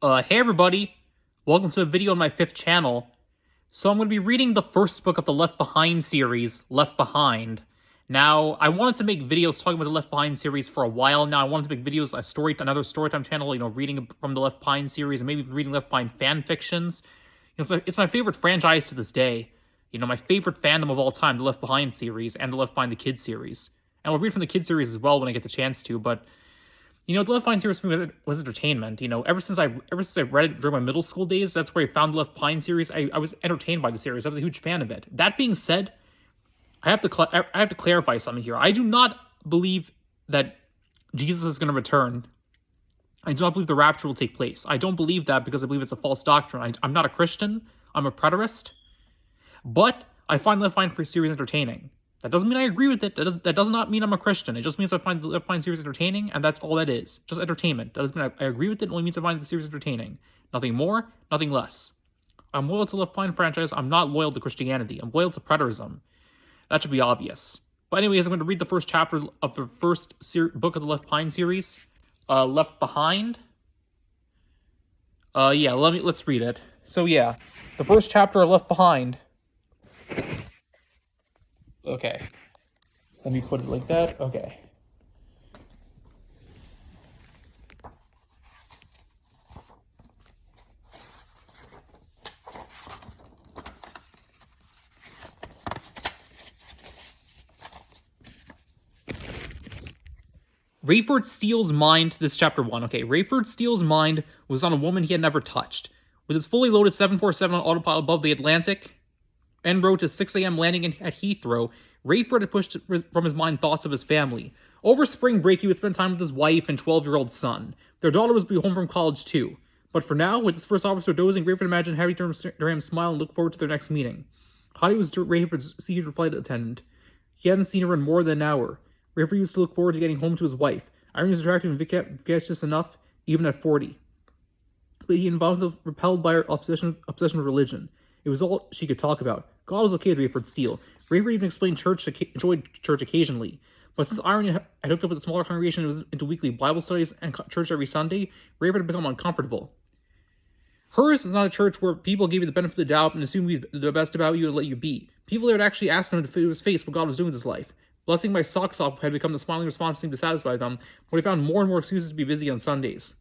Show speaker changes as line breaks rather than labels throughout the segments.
Hey everybody, welcome to a video on my 5th channel. So I'm going to be reading the first book of the Left Behind series, Left Behind. Now, I wanted to make videos talking about the Left Behind series for a while now. I wanted to make videos, another Storytime channel, reading from the Left Behind series, and maybe even reading Left Behind fan fictions. It's my favorite franchise to this day. My favorite fandom of all time, the Left Behind series and the Left Behind the Kids series. And I'll read from the Kids series as well when I get the chance to, but the Left Behind series for me was entertainment. Ever since I read it during my middle school days, that's where I found the Left Behind series. I was entertained by the series. I was a huge fan of it. That being said, I have to clarify something here. I do not believe that Jesus is going to return. I do not believe the rapture will take place. I don't believe that because I believe it's a false doctrine. I'm not a Christian. I'm a preterist. But I find the Left Behind series entertaining. That doesn't mean I agree with it. That does not mean I'm a Christian. It just means I find the Left Behind series entertaining, and that's all that is. Just entertainment. That doesn't mean I agree with it. It only means I find the series entertaining. Nothing more, nothing less. I'm loyal to the Left Behind franchise. I'm not loyal to Christianity. I'm loyal to preterism. That should be obvious. But anyways, I'm going to read the first chapter of the first book of the Left Behind series. Left Behind. Let's read it. So yeah, the first chapter of Left Behind. Okay. Let me put it like that. Okay. Rayford Steele's mind, this is chapter 1, okay. Rayford Steele's mind was on a woman he had never touched. With his fully loaded 747 on autopilot above the Atlantic, en route to 6 a.m. landing at Heathrow, Rayford had pushed from his mind thoughts of his family. Over spring break, he would spend time with his wife and 12-year-old son. Their daughter was be home from college too. But for now, with his first officer dozing, Rayford imagined Harry Durham smile and look forward to their next meeting. Hattie was Rayford's senior flight attendant. He hadn't seen her in more than an hour. Rayford used to look forward to getting home to his wife. Irene was attractive and vivacious enough, even at 40. But he involved himself repelled by her obsession with religion. It was all she could talk about. God was okay with Rayford Steele. Rayford even enjoyed church occasionally. But since Irene had hooked up with a smaller congregation and was into weekly Bible studies and church every Sunday, Rayford had become uncomfortable. Hers was not a church where people gave you the benefit of the doubt and assumed the best about you and let you be. People there would actually ask him to his face what God was doing with his life. Blessing my socks off had become the smiling response that seemed to satisfy them, but he found more and more excuses to be busy on Sundays.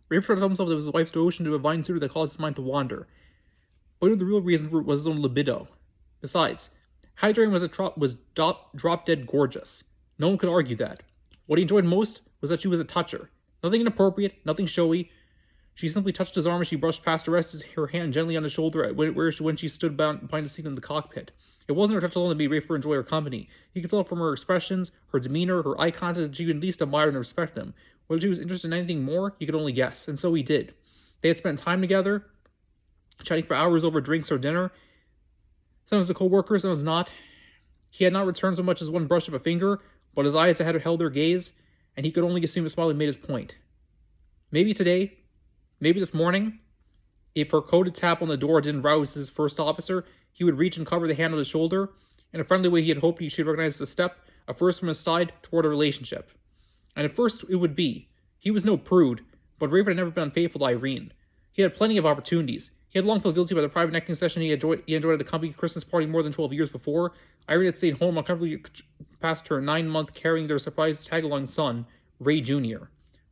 Rayford told himself that it was his wife's devotion to a divine suitor that caused his mind to wander. But the real reason for it was his own libido. Besides, Hattie Durham was drop-dead gorgeous. No one could argue that. What he enjoyed most was that she was a toucher. Nothing inappropriate, nothing showy. She simply touched his arm as she brushed past to rest her hand gently on his shoulder when she stood behind the seat in the cockpit. It wasn't her touch alone that made Rayford enjoy her company. He could tell from her expressions, her demeanor, her eye contact that she would at least admire and respect him. Whether she was interested in anything more, he could only guess, and so he did. They had spent time together, chatting for hours over drinks or dinner. Sometimes a co-worker, sometimes not. He had not returned so much as one brush of a finger, but his eyes had held their gaze, and he could only assume his smile had made his point. Maybe today, maybe this morning, if her coded tap on the door didn't rouse his first officer, he would reach and cover the hand on his shoulder. In a friendly way, he had hoped he should recognize the step, a first from his side, toward a relationship. And at first, it would be. He was no prude, but Rayford had never been unfaithful to Irene. He had plenty of opportunities. He had long felt guilty by the private necking session he enjoyed at the company Christmas party more than 12 years before. Irene had stayed home uncomfortably past her 9-month carrying their surprise tag-along son, Ray Jr.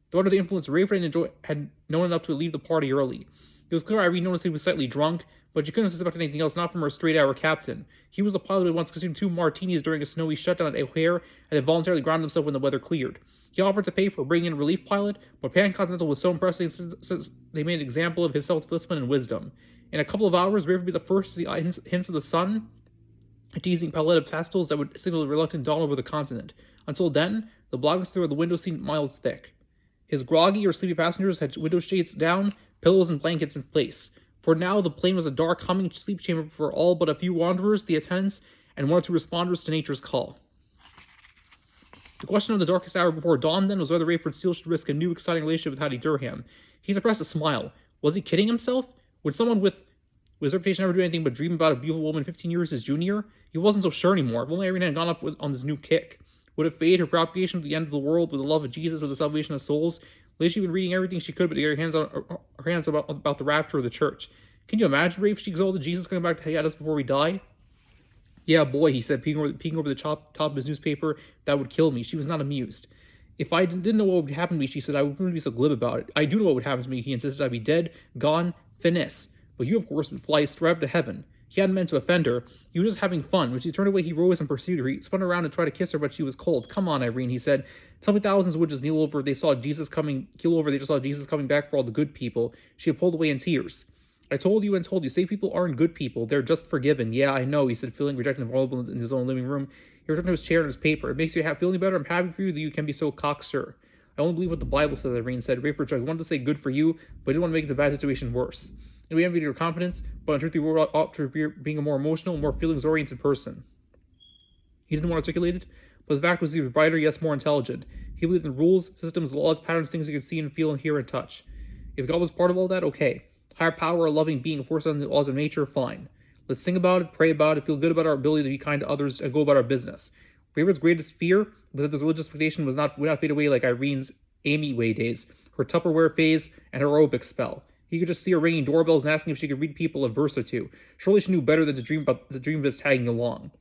Though under the influence, Rayford had known enough to leave the party early. It was clear Irene noticed he was slightly drunk, but she couldn't suspect anything else, not from her straight-hour captain. He was the pilot who had once consumed 2 martinis during a snowy shutdown at O'Hare and had voluntarily grounded himself when the weather cleared. He offered to pay for bringing in a relief pilot, but Pan Continental was so impressed since they made an example of his self-discipline and wisdom. In a couple of hours, Rayford would be the first to see hints of the sun, a teasing palette of pastels that would signal the reluctant dawn over the continent. Until then, the blackness through the window seemed miles thick. His groggy or sleepy passengers had window shades down, pillows and blankets in place. For now, the plane was a dark, humming sleep chamber for all but a few wanderers, the attendants, and 1 or 2 responders to nature's call. The question of the darkest hour before dawn, then, was whether Rayford Steele should risk a new, exciting relationship with Hattie Durham. He suppressed a smile. Was he kidding himself? Would someone with his reputation never do anything but dream about a beautiful woman 15 years his junior? He wasn't so sure anymore. If only Irene had gone off on this new kick. Would it fade her propagation to the end of the world with the love of Jesus or the salvation of souls? Lately, she'd been reading everything she could, but to get her hands about the rapture of the church. Can you imagine, Rafe? She exalted Jesus coming back to get us before we die? Yeah, boy, he said, peeking over the top of his newspaper. That would kill me. She was not amused. If I didn't know what would happen to me, she said, I wouldn't be so glib about it. I do know what would happen to me, he insisted. I'd be dead, gone, finis. But you, of course, would fly straight up to heaven. He hadn't meant to offend her. He was just having fun. When she turned away, he rose and pursued her. He spun around and tried to kiss her, but she was cold. Come on, Irene, he said. Tell me thousands would just kneel over. They just saw Jesus coming back for all the good people. She had pulled away in tears. I told you and told you. Safe people aren't good people. They're just forgiven. Yeah, I know, he said, feeling rejected and vulnerable in his own living room. He returned to his chair and his paper. It makes you feel any better? I'm happy for you that you can be so cocksure. I only believe what the Bible says, Irene said. Rayford Chuck wanted to say good for you, but didn't want to make the bad situation worse. And we envied your confidence, but in truth, you were off to being a more emotional, more feelings-oriented person. He didn't want to articulate it, but the fact was he was brighter, yes, more intelligent. He believed in rules, systems, laws, patterns, things you could see and feel and hear and touch. If God was part of all that, okay. Higher power, a loving being, a force on the laws of nature, fine. Let's sing about it, pray about it, feel good about our ability to be kind to others, and go about our business. Rayford's greatest fear was that this religious expectation would not fade away like Irene's Amy Way days, her Tupperware phase, and her aerobic spell. He could just see her ringing doorbells and asking if she could read people a verse or two. Surely she knew better than to dream of his tagging along.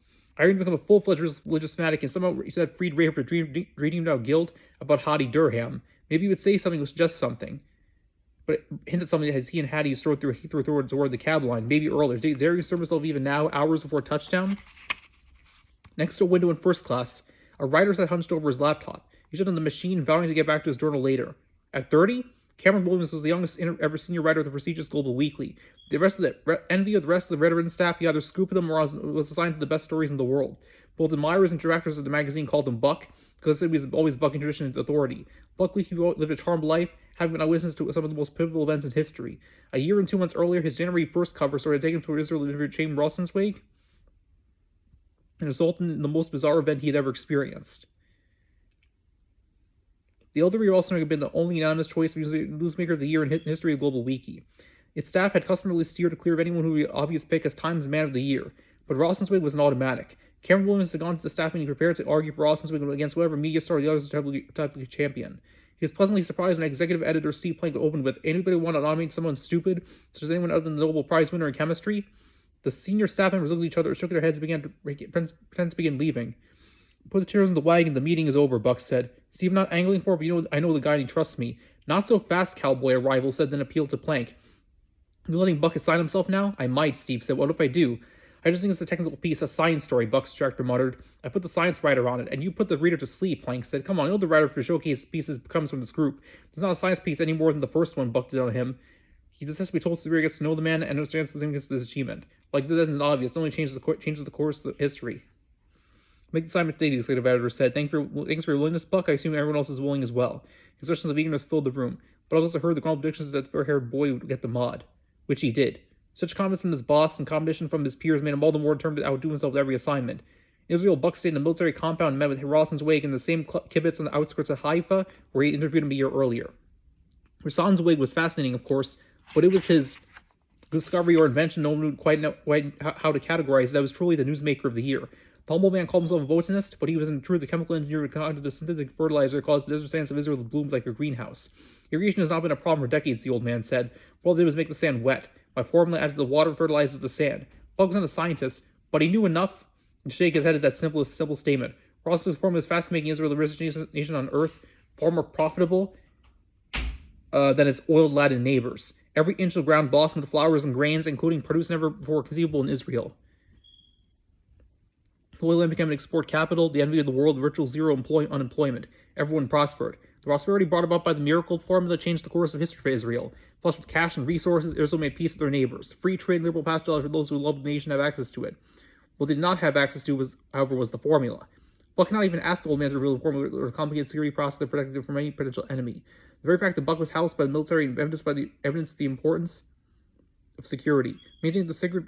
Irene became a full-fledged religious fanatic, and somehow she had freed Rayford from dreaming without guilt about Hattie Durham. Maybe he would say something or suggest something. But it hinted something as he and Hattie strode toward the cab line, maybe earlier. Did Zary serve himself even now, hours before touchdown? Next to a window in first class, a writer sat hunched over his laptop. He stood on the machine, vowing to get back to his journal later. At 30, Cameron Williams was the youngest ever senior writer of the prestigious Global Weekly. The rest of the envy of the rest of the veteran staff, he either scooped them or was assigned to the best stories in the world. Both admirers and detractors of the magazine called him Buck, because he was always bucking tradition and authority. Buck lived a charmed life, having been eyewitness to some of the most pivotal events in history. A year and 2 months earlier, his January 1st cover story had taken him to Israel to interview Chaim Rosenzweig, and resulted in the most bizarre event he had ever experienced. The elder Rosenzweig had been the only unanimous choice for newsmaker of the year in history of Global Wiki. Its staff had customarily steered clear of anyone who would be an obvious pick as Times Man of the Year, but Rosenzweig was an automatic. Cameron Williams had gone to the staff meeting prepared to argue for Rosenzweig against whatever media star the others would type of champion. He was pleasantly surprised when executive editor Steve Plank opened with, "Anybody want to nominate someone stupid, such as anyone other than the Nobel Prize winner in chemistry?" The senior staff members looked at each other, shook their heads, and began to pretend to begin leaving. "Put the chairs in the wagon, the meeting is over," Buck said. "Steve, not angling for it, but I know the guy and he trusts me." "Not so fast, cowboy," a rival said, then appealed to Plank. "You letting Buck assign himself now?" "I might," Steve said. "What if I do?" "I just think it's a technical piece, a science story," Buck's director muttered. "I put the science writer on it, and you put the reader to sleep," Plank said. "Come on, you know the writer for showcase pieces comes from this group. It's not a science piece any more than the first one," Buck did on him. He just has to be told so the reader gets to know the man and understands the significance of this achievement. Like, that isn't obvious. It only changes the course of history. "Make the assignment today," the executive editor said. Thanks for your willingness, Buck. I assume everyone else is willing as well." Expressions of eagerness filled the room, but I also heard the grumbled predictions that the fair-haired boy would get the mod. Which he did. Such confidence from his boss and competition from his peers made him all the more determined to outdo himself at every assignment. In Israel, Buck stayed in a military compound and met with Rosenzweig in the same kibbutz on the outskirts of Haifa, where he had interviewed him a year earlier. Rosenzweig was fascinating, of course, but it was his discovery or invention no one knew quite how to categorize that was truly the newsmaker of the year. The humble man called himself a botanist, but he was in truth the chemical engineer who concocted a synthetic fertilizer that caused the desert sands of Israel to bloom like a greenhouse. Irrigation has not been a problem for decades, the old man said. All they did was make the sand wet. My formula added to the water fertilizes the sand. Buck was not a scientist, but he knew enough to shake his head at that simple statement. Ross's formula is fast making Israel the richest nation on earth, far more profitable than its oil-laden neighbors. Every inch of ground blossomed with flowers and grains, including produce never before conceivable in Israel. The oil land became an export capital, the envy of the world, virtual zero unemployment. Everyone prospered. The prosperity brought about by the miracle formula changed the course of history for Israel. Flush with cash and resources, Israel made peace with their neighbors. Free trade and liberal pasture for those who loved the nation have access to it. What they did not have access to, however, was the formula. Buck cannot even ask the old man to reveal the formula or the complicated security process that protected him from any potential enemy. The very fact that Buck was housed by the military and evidenced the importance of security, maintaining the secret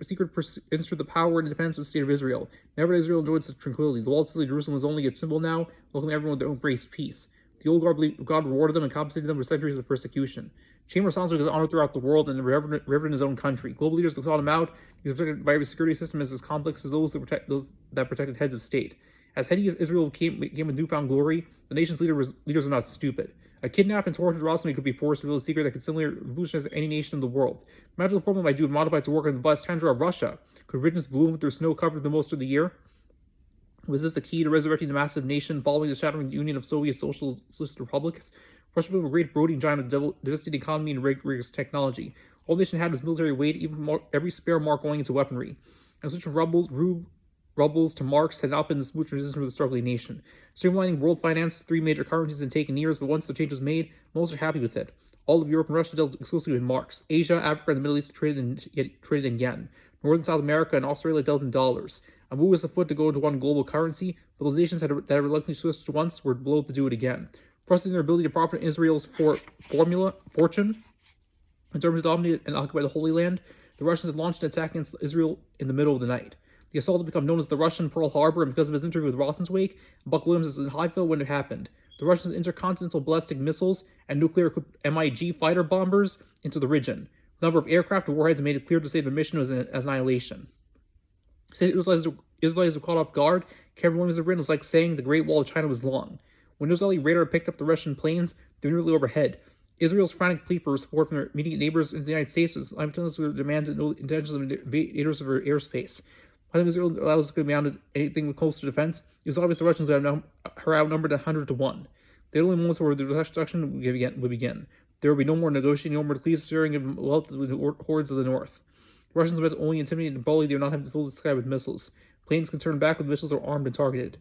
ensured the power and independence of the state of Israel. Never had Israel enjoyed such tranquility. The walled city of Jerusalem was only a symbol now, welcoming everyone with their own grace peace. The old God rewarded them and compensated them for centuries of persecution. Chaim Rosenzweig was honored throughout the world and revered in his own country. Global leaders sought him out. He was protected by every security system as complex as those that protected heads of state. As heady as Israel became with newfound glory, the nation's leaders were not stupid. I kidnapped and tortured Rostam, he could be forced to reveal a secret that could similarly revolutionize any nation in the world. Imagine the formula might do if modified to work on the vast tundra of Russia. Could richness bloom with their snow covered the most of the year? Was this the key to resurrecting the massive nation following the shattering union of Soviet socialist republics? Russia became a great brooding giant with devastating economy and rigorous technology. All the nation had was military weight, even from every spare mark going into weaponry. And switch from rubles to marks had not been the smooth transition for the struggling nation. Streamlining world finance, 3 major currencies had taken years, but once the change was made, most are happy with it. All of Europe and Russia dealt exclusively in marks. Asia, Africa, and the Middle East traded in yen. North and South America and Australia dealt in dollars. A move was afoot to go into one global currency, but those nations that had reluctantly switched once were loath to do it again. Trusting their ability to profit in Israel's fortune, determined to dominate and occupy the Holy Land, the Russians had launched an attack against Israel in the middle of the night. The assault had become known as the Russian Pearl Harbor, and because of his interview with Rosenzweig, Buck Williams was in Haifa when it happened. The Russians intercontinental ballistic missiles and nuclear-equipped MiG fighter bombers into the region. The number of aircraft and warheads made it clear to say the mission was as annihilation. Saying Israelis were caught off guard, Cameron Williams had written, was like saying the Great Wall of China was long. When Israeli radar picked up the Russian planes, they were nearly overhead. Israel's frantic plea for support from their immediate neighbors in the United States was simultaneously demands and intentions of invaders of her airspace. By the time Israel allows to beyond anything with coastal defense, it was obvious the Russians would have her outnumbered 100 to 1. The only moments where the destruction would begin. There would be no more negotiating, no more pleas sharing of wealth with the hordes of the north. The Russians would only intimidate and bully, they would not have to fill the sky with missiles. Planes can turn back when missiles are armed and targeted.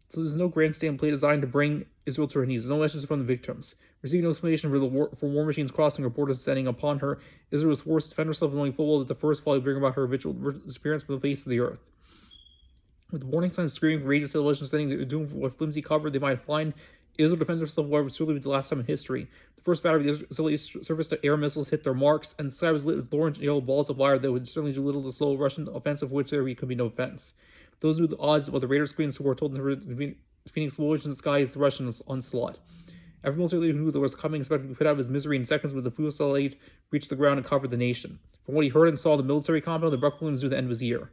So there's no grandstand play designed to bring Israel to her knees. No message from the victims. Receiving no explanation for war machines crossing her borders setting upon her, Israel was forced to defend herself, knowing full well that the first fall would bring about her eventual disappearance from the face of the earth. With warning signs screaming for radio television saying they're doing what flimsy cover they might find, Israel defended herself, however, surely be the last time in history. The first battery of the Israeli surface-to-air missiles hit their marks, and the sky was lit with orange and yellow balls of fire that would certainly do little to slow Russian offensive, which there could be no offense. Those who knew the odds of what the radar screens were told the Phoenix explosions in the sky is the Russian onslaught. Every military leader who knew that was coming expected to be put out of his misery in seconds when the fusillade reached the ground and covered the nation. From what he heard and saw in the military compound, the Buck Williams knew the end was near.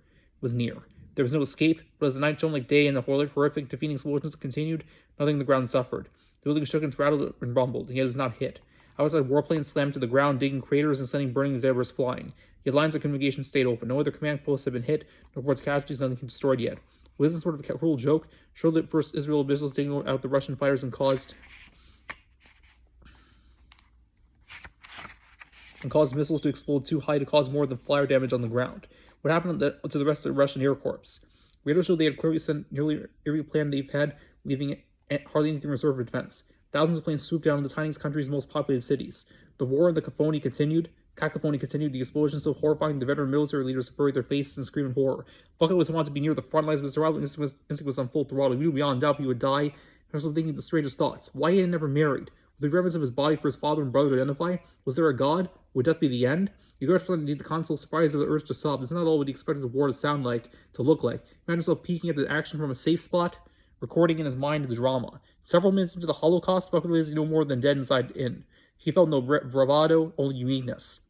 There was no escape, but as the night shone like day and the horrific defeating explosions continued, nothing on the ground suffered. The building shook and rattled and rumbled, and yet it was not hit. Outside, warplanes slammed to the ground, digging craters and sending burning debris flying. Yet lines of communication stayed open. No other command posts had been hit, no reports casualties, nothing destroyed yet. Was this sort of a cruel joke? Surely at first Israel missiles taking out the Russian fighters and caused missiles to explode too high to cause more than fire damage on the ground. What happened to the rest of the Russian Air Corps? Radar showed they had clearly sent nearly every plan they've had, leaving hardly anything in reserve for defense. Thousands of planes swooped down on the tiniest country's most populated cities. The war and the cacophony continued. The explosion so horrifying the veteran military leaders buried their faces and screamed in horror. Bucket always wanted to be near the front lines, but his survival instinct was on full throttle. He knew beyond doubt he would die. He was also thinking the strangest thoughts. Why he had never married? With the remnants of his body for his father and brother to identify? Was there a god? Would death be the end? He grasped the console, surprised at the urge to sob. This is not all what he expected the war to look like. He found himself peeking at the action from a safe spot, recording in his mind the drama. Several minutes into the Holocaust, Bucket was no more than dead inside in. He felt no bravado, only uniqueness.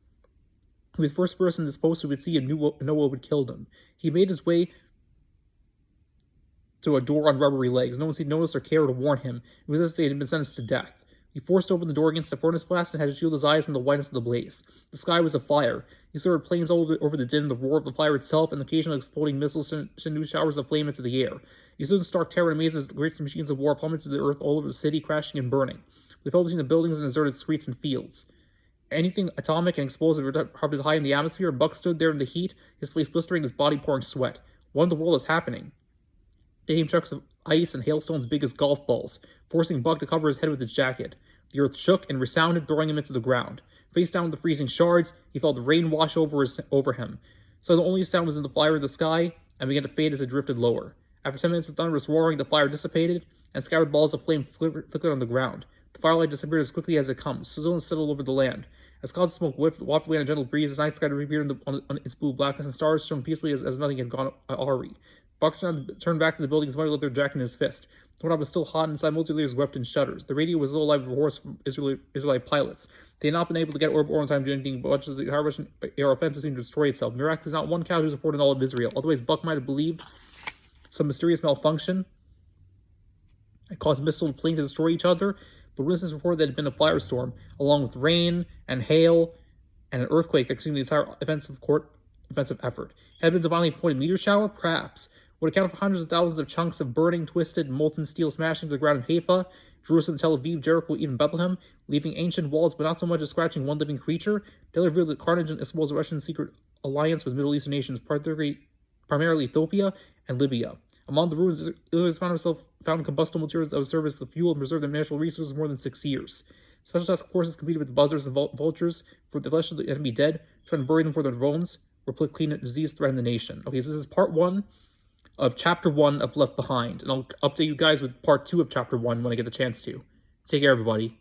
He was the first person in this post who would see and knew what would kill him. He made his way to a door on rubbery legs. No one seemed to notice or care to warn him. It was as if they had been sentenced to death. He forced open the door against the furnace blast and had to shield his eyes from the whiteness of the blaze. The sky was afire. He saw planes all over the din, the roar of the fire itself, and the occasional exploding missiles sent new showers of flame into the air. He stood in stark terror and amazement as the great machines of war plummeted to the earth all over the city, crashing and burning. They fell between the buildings and deserted streets and fields. Anything atomic and explosive hovered high in the atmosphere. Buck stood there in the heat, his face blistering, his body pouring sweat. What in the world is happening? They came chunks of ice and hailstones big as golf balls, forcing Buck to cover his head with his jacket. The earth shook and resounded, throwing him into the ground. Face down with the freezing shards, he felt the rain wash over him. So the only sound was in the fire in the sky, and began to fade as it drifted lower. After 10 minutes of thunderous roaring, the fire dissipated, and scattered balls of flame flickered on the ground. The firelight disappeared as quickly as it comes. Silence settled over the land. As clouds of smoke wafted away on a gentle breeze, the night sky reappeared on its blue blackness, and stars shone peacefully as nothing had gone awry. Buck turned back to the building, his mother leather jacket in his fist. The door was still hot, and inside multiple leaders wept in shudders. The radio was still alive with reports from Israeli pilots. They had not been able to get orbital in time to do anything, but much as the entire Russian air offensive seemed to destroy itself. Miraculously, not one casualty was reported in all of Israel. Otherwise, Buck might have believed some mysterious malfunction had caused missile and plane to destroy each other, The witnesses reported that it had been a firestorm, along with rain and hail and an earthquake that consumed the entire offensive effort. Had it been divinely appointed meteor shower? Perhaps. Would account for hundreds of thousands of chunks of burning, twisted, molten steel smashing to the ground in Haifa, Jerusalem, Tel Aviv, Jericho, even Bethlehem, leaving ancient walls, but not so much as scratching one living creature? Daily revealed that carnage and exposed Russian secret alliance with Middle Eastern nations, primarily Ethiopia and Libya. Among the ruins, Israel has found combustible materials that would serve as the fuel and preserve their natural resources for more than 6 years. Special task forces competed with the buzzards and vultures for the flesh of the enemy dead, trying to bury them for their bones, or put clean a disease threatening the nation. Okay, so this is part 1 of chapter 1 of Left Behind, and I'll update you guys with part 2 of chapter 1 when I get the chance to. Take care, everybody.